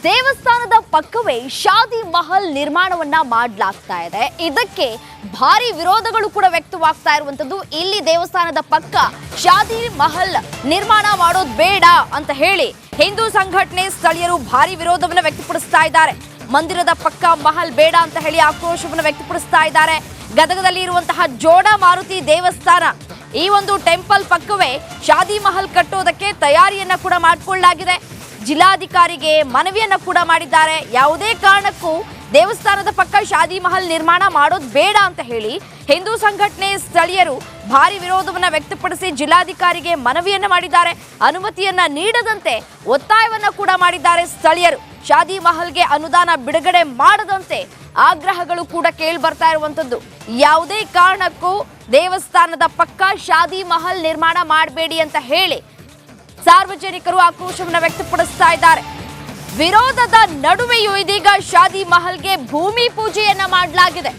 ದೇವಸ್ಥಾನದ ಪಕ್ಕವೇ ಶಾದಿ ಮಹಲ್ ನಿರ್ಮಾಣವನ್ನ ಮಾಡಲಾಗ್ತಾ ಇದೆ. ಇದಕ್ಕೆ ಭಾರಿ ವಿರೋಧಗಳು ಕೂಡ ವ್ಯಕ್ತವಾಗ್ತಾ ಇರುವಂತದ್ದು. ಇಲ್ಲಿ ದೇವಸ್ಥಾನದ ಪಕ್ಕ ಶಾದಿ ಮಹಲ್ ನಿರ್ಮಾಣ ಮಾಡೋದು ಬೇಡ ಅಂತ ಹೇಳಿ ಹಿಂದೂ ಸಂಘಟನೆ ಸ್ಥಳೀಯರು ಭಾರಿ ವಿರೋಧವನ್ನು ವ್ಯಕ್ತಪಡಿಸ್ತಾ ಇದ್ದಾರೆ. ಮಂದಿರದ ಪಕ್ಕ ಮಹಲ್ ಬೇಡ ಅಂತ ಹೇಳಿ ಆಕ್ರೋಶವನ್ನು ವ್ಯಕ್ತಪಡಿಸ್ತಾ ಇದ್ದಾರೆ. ಗದಗದಲ್ಲಿ ಇರುವಂತಹ ಜೋಡ ಮಾರುತಿ ದೇವಸ್ಥಾನ ಈ ಒಂದು ಟೆಂಪಲ್ ಪಕ್ಕವೇ ಶಾದಿ ಮಹಲ್ ಕಟ್ಟೋದಕ್ಕೆ ತಯಾರಿಯನ್ನ ಕೂಡ ಮಾಡಿಕೊಳ್ಳಲಾಗಿದೆ. ಜಿಲ್ಲಾಧಿಕಾರಿಗೆ ಮನವಿಯನ್ನ ಕೂಡ ಮಾಡಿದ್ದಾರೆ. ಯಾವುದೇ ಕಾರಣಕ್ಕೂ ದೇವಸ್ಥಾನದ ಪಕ್ಕ ಶಾದಿ ಮಹಲ್ ನಿರ್ಮಾಣ ಮಾಡೋದು ಬೇಡ ಅಂತ ಹೇಳಿ ಹಿಂದೂ ಸಂಘಟನೆ ಸ್ಥಳೀಯರು ಭಾರಿ ವಿರೋಧವನ್ನ ವ್ಯಕ್ತಪಡಿಸಿ ಜಿಲ್ಲಾಧಿಕಾರಿಗೆ ಮನವಿಯನ್ನ ಮಾಡಿದ್ದಾರೆ. ಅನುಮತಿಯನ್ನ ನೀಡದಂತೆ ಒತ್ತಾಯವನ್ನ ಕೂಡ ಮಾಡಿದ್ದಾರೆ ಸ್ಥಳೀಯರು. ಶಾದಿ ಮಹಲ್ಗೆ ಅನುದಾನ ಬಿಡುಗಡೆ ಮಾಡದಂತೆ ಆಗ್ರಹಗಳು ಕೂಡ ಕೇಳಿ ಬರ್ತಾ ಇರುವಂತದ್ದು. ಯಾವುದೇ ಕಾರಣಕ್ಕೂ ದೇವಸ್ಥಾನದ ಪಕ್ಕ ಶಾದಿ ಮಹಲ್ ನಿರ್ಮಾಣ ಮಾಡಬೇಡಿ ಅಂತ ಹೇಳಿ ಸಾರ್ವಜನಿಕರು ಆಕ್ರೋಶವನ್ನು ವ್ಯಕ್ತಪಡಿಸ್ತಾ ಇದ್ದಾರೆ. ವಿರೋಧದ ನಡುವೆಯೂ ಇದೀಗ ಶಾದಿ ಮಹಲ್ಗೆ ಭೂಮಿ ಪೂಜೆಯನ್ನ ಮಾಡಲಾಗಿದೆ.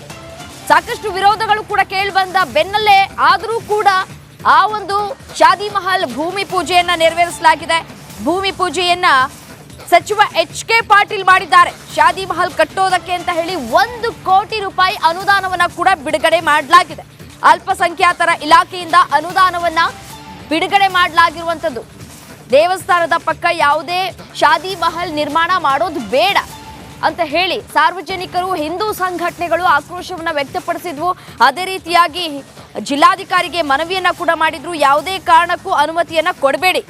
ಸಾಕಷ್ಟು ವಿರೋಧಗಳು ಕೂಡ ಕೇಳಿ ಬಂದ ಬೆನ್ನಲ್ಲೇ ಆದರೂ ಕೂಡ ಆ ಒಂದು ಶಾದಿ ಮಹಲ್ ಭೂಮಿ ಪೂಜೆಯನ್ನ ನೆರವೇರಿಸಲಾಗಿದೆ. ಭೂಮಿ ಪೂಜೆಯನ್ನ ಸಚಿವ ಎಚ್.ಕೆ. ಪಾಟೀಲ್ ಮಾಡಿದ್ದಾರೆ. ಶಾದಿ ಮಹಲ್ ಕಟ್ಟೋದಕ್ಕೆ ಅಂತ ಹೇಳಿ 1 ಕೋಟಿ ರೂಪಾಯಿ ಅನುದಾನವನ್ನ ಕೂಡ ಬಿಡುಗಡೆ ಮಾಡಲಾಗಿದೆ. ಅಲ್ಪಸಂಖ್ಯಾತರ ಇಲಾಖೆಯಿಂದ ಅನುದಾನವನ್ನ ಬಿಡುಗಡೆ ಮಾಡಲಾಗಿರುವಂತದ್ದು. ದೇವಸ್ಥಾನದ ಪಕ್ಕ ಯಾವುದೇ ಶಾದಿ ಮಹಲ್ ನಿರ್ಮಾಣ ಮಾಡೋದು ಬೇಡ ಅಂತ ಹೇಳಿ ಸಾರ್ವಜನಿಕರು ಹಿಂದೂ ಸಂಘಟನೆಗಳು ಆಕ್ರೋಶವನ್ನ ವ್ಯಕ್ತಪಡಿಸಿದ್ವು. ಅದೇ ರೀತಿಯಾಗಿ ಜಿಲ್ಲಾಧಿಕಾರಿಗೆ ಮನವಿಯನ್ನ ಕೂಡ ಮಾಡಿದ್ರು. ಯಾವುದೇ ಕಾರಣಕ್ಕೂ ಅನುಮತಿಯನ್ನ ಕೊಡಬೇಡಿ,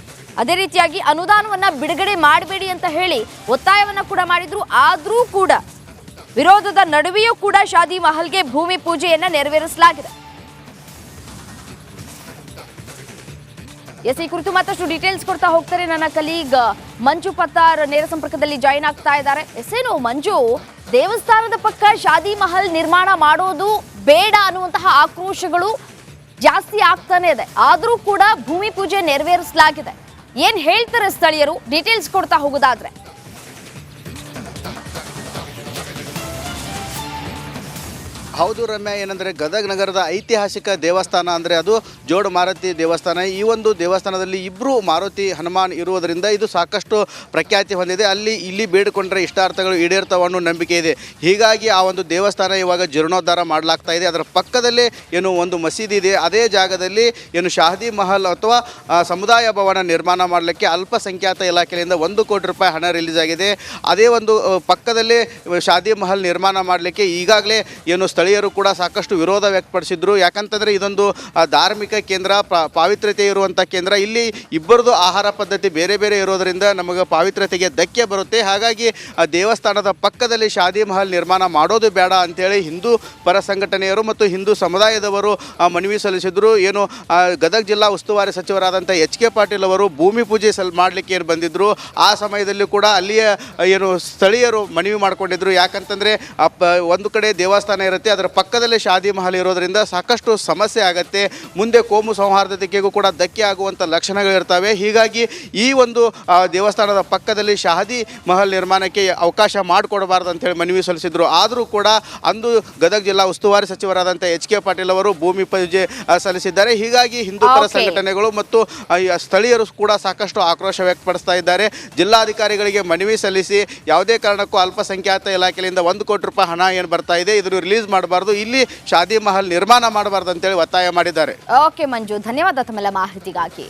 ಅದೇ ರೀತಿಯಾಗಿ ಅನುದಾನವನ್ನ ಬಿಡುಗಡೆ ಮಾಡಬೇಡಿ ಅಂತ ಹೇಳಿ ಒತ್ತಾಯವನ್ನ ಕೂಡ ಮಾಡಿದ್ರು. ಆದರೂ ಕೂಡ ವಿರೋಧದ ನಡುವೆಯೂ ಕೂಡ ಶಾದಿ ಮಹಲ್ಗೆ ಭೂಮಿ ಪೂಜೆಯನ್ನ ನೆರವೇರಿಸಲಾಗಿದೆ. ಈ ಕುರಿತು ಮತ್ತಷ್ಟು ಡೀಟೇಲ್ಸ್ ಕೊಡ್ತಾ ಹೋಗ್ತಾರೆ ನನ್ನ ಕಲೀಗ್ ಮಂಜು ಪತ್ತಾರ್ ನೇರ ಸಂಪರ್ಕದಲ್ಲಿ ಜಾಯಿನ್ ಆಗ್ತಾ ಇದ್ದಾರೆ. ಏನು ಮಂಜು, ದೇವಸ್ಥಾನದ ಪಕ್ಕ ಶಾದಿ ಮಹಲ್ ನಿರ್ಮಾಣ ಮಾಡೋದು ಬೇಡ ಅನ್ನುವಂತಹ ಆಕ್ರೋಶಗಳು ಜಾಸ್ತಿ ಆಗ್ತಾನೆ ಇದೆ. ಆದರೂ ಕೂಡ ಭೂಮಿ ಪೂಜೆ ನೆರವೇರಿಸಲಾಗಿದೆ. ಏನ್ ಹೇಳ್ತಾರೆ ಸ್ಥಳೀಯರು? ಡೀಟೇಲ್ಸ್ ಕೊಡ್ತಾ ಹೋಗೋದಾದ್ರೆ. ಹೌದು ರಮ್ಯ, ಏನಂದರೆ ಗದಗ ನಗರದ ಐತಿಹಾಸಿಕ ದೇವಸ್ಥಾನ ಅಂದರೆ ಅದು ಜೋಡ ಮಾರುತಿ ದೇವಸ್ಥಾನ. ಈ ಒಂದು ದೇವಸ್ಥಾನದಲ್ಲಿ ಇಬ್ಬರು ಮಾರುತಿ ಹನುಮಾನ್ ಇರುವುದರಿಂದ ಇದು ಸಾಕಷ್ಟು ಪ್ರಖ್ಯಾತಿ ಹೊಂದಿದೆ. ಇಲ್ಲಿ ಬೇಡಿಕೊಂಡ್ರೆ ಇಷ್ಟಾರ್ಥಗಳು ಈಡೇರ್ತವೆ ಅನ್ನೋ ನಂಬಿಕೆ ಇದೆ. ಹೀಗಾಗಿ ಆ ಒಂದು ದೇವಸ್ಥಾನ ಇವಾಗ ಜೀರ್ಣೋದ್ಧಾರ ಮಾಡಲಾಗ್ತಾ ಇದೆ. ಅದರ ಪಕ್ಕದಲ್ಲೇ ಏನು ಒಂದು ಮಸೀದಿ ಇದೆ. ಅದೇ ಜಾಗದಲ್ಲಿ ಏನು ಶಾದಿ ಮಹಲ್ ಅಥವಾ ಸಮುದಾಯ ಭವನ ನಿರ್ಮಾಣ ಮಾಡಲಿಕ್ಕೆ ಅಲ್ಪಸಂಖ್ಯಾತ ಇಲಾಖೆಯಿಂದ 1 ಕೋಟಿ ರೂಪಾಯಿ ಹಣ ರಿಲೀಸ್ ಆಗಿದೆ. ಅದೇ ಒಂದು ಪಕ್ಕದಲ್ಲೇ ಶಾದಿ ಮಹಲ್ ನಿರ್ಮಾಣ ಮಾಡಲಿಕ್ಕೆ ಈಗಾಗಲೇ ಏನು ಸ್ಥಳೀಯರು ಕೂಡ ಸಾಕಷ್ಟು ವಿರೋಧ ವ್ಯಕ್ತಪಡಿಸಿದ್ರು. ಯಾಕಂತಂದರೆ ಇದೊಂದು ಧಾರ್ಮಿಕ ಕೇಂದ್ರ, ಪಾವಿತ್ರ್ಯತೆ ಇರುವಂಥ ಕೇಂದ್ರ. ಇಲ್ಲಿ ಇಬ್ಬರದು ಆಹಾರ ಪದ್ಧತಿ ಬೇರೆ ಬೇರೆ ಇರೋದರಿಂದ ನಮಗೆ ಪಾವಿತ್ರ್ಯತೆಗೆ ಧಕ್ಕೆ ಬರುತ್ತೆ. ಹಾಗಾಗಿ ಆ ದೇವಸ್ಥಾನದ ಪಕ್ಕದಲ್ಲಿ ಶಾದಿ ಮಹಲ್ ನಿರ್ಮಾಣ ಮಾಡೋದು ಬೇಡ ಅಂಥೇಳಿ ಹಿಂದೂ ಪರ ಸಂಘಟನೆಯರು ಮತ್ತು ಹಿಂದೂ ಸಮುದಾಯದವರು ಮನವಿ ಸಲ್ಲಿಸಿದ್ರು. ಏನು ಗದಗ ಜಿಲ್ಲಾ ಉಸ್ತುವಾರಿ ಸಚಿವರಾದಂಥ ಎಚ್.ಕೆ. ಪಾಟೀಲ್ ಅವರು ಭೂಮಿ ಪೂಜೆ ಮಾಡಲಿಕ್ಕೆ ಏನು ಬಂದಿದ್ದರು. ಆ ಸಮಯದಲ್ಲಿ ಕೂಡ ಅಲ್ಲಿಯ ಏನು ಸ್ಥಳೀಯರು ಮನವಿ ಮಾಡಿಕೊಂಡಿದ್ರು. ಯಾಕಂತಂದರೆ ಒಂದು ಕಡೆ ದೇವಸ್ಥಾನ ಇರುತ್ತೆ, ಅದರ ಪಕ್ಕದಲ್ಲೇ ಶಾದಿ ಮಹಲ್ ಇರೋದರಿಂದ ಸಾಕಷ್ಟು ಸಮಸ್ಯೆ ಆಗುತ್ತೆ. ಮುಂದೆ ಕೋಮು ಸೌಹಾರ್ದತೆಗೂ ಕೂಡ ಧಕ್ಕೆ ಆಗುವಂಥ ಲಕ್ಷಣಗಳಿರ್ತವೆ. ಹೀಗಾಗಿ ಈ ಒಂದು ದೇವಸ್ಥಾನದ ಪಕ್ಕದಲ್ಲಿ ಶಾದಿ ಮಹಲ್ ನಿರ್ಮಾಣಕ್ಕೆ ಅವಕಾಶ ಮಾಡಿಕೊಡಬಾರ್ದು ಅಂತೇಳಿ ಮನವಿ ಸಲ್ಲಿಸಿದರು. ಆದರೂ ಕೂಡ ಅಂದು ಗದಗ ಜಿಲ್ಲಾ ಉಸ್ತುವಾರಿ ಸಚಿವರಾದಂಥ ಎಚ್.ಕೆ. ಪಾಟೀಲ್ ಅವರು ಭೂಮಿ ಪೂಜೆ ಸಲ್ಲಿಸಿದ್ದಾರೆ. ಹೀಗಾಗಿ ಹಿಂದೂ ಪರ ಸಂಘಟನೆಗಳು ಮತ್ತು ಸ್ಥಳೀಯರು ಕೂಡ ಸಾಕಷ್ಟು ಆಕ್ರೋಶ ವ್ಯಕ್ತಪಡಿಸ್ತಾ ಇದ್ದಾರೆ. ಜಿಲ್ಲಾಧಿಕಾರಿಗಳಿಗೆ ಮನವಿ ಸಲ್ಲಿಸಿ ಯಾವುದೇ ಕಾರಣಕ್ಕೂ ಅಲ್ಪಸಂಖ್ಯಾತ ಇಲಾಖೆಯಿಂದ 1 ಕೋಟಿ ರೂಪಾಯಿ ಹಣ ಏನು ಬರ್ತಾ ಇದೆ ಇದನ್ನು ರಿಲೀಸ್ ಮಾಡಬಾರ್ದು, ಇಲ್ಲಿ ಶಾದಿ ಮಹಲ್ ನಿರ್ಮಾಣ ಮಾಡಬಾರ್ದು ಅಂತೇಳಿ ಒತ್ತಾಯ ಮಾಡಿದ್ದಾರೆ. ಓಕೆ ಮಂಜು, ಧನ್ಯವಾದ ತಮ್ಮೆಲ್ಲ ಮಾಹಿತಿಗಾಗಿ.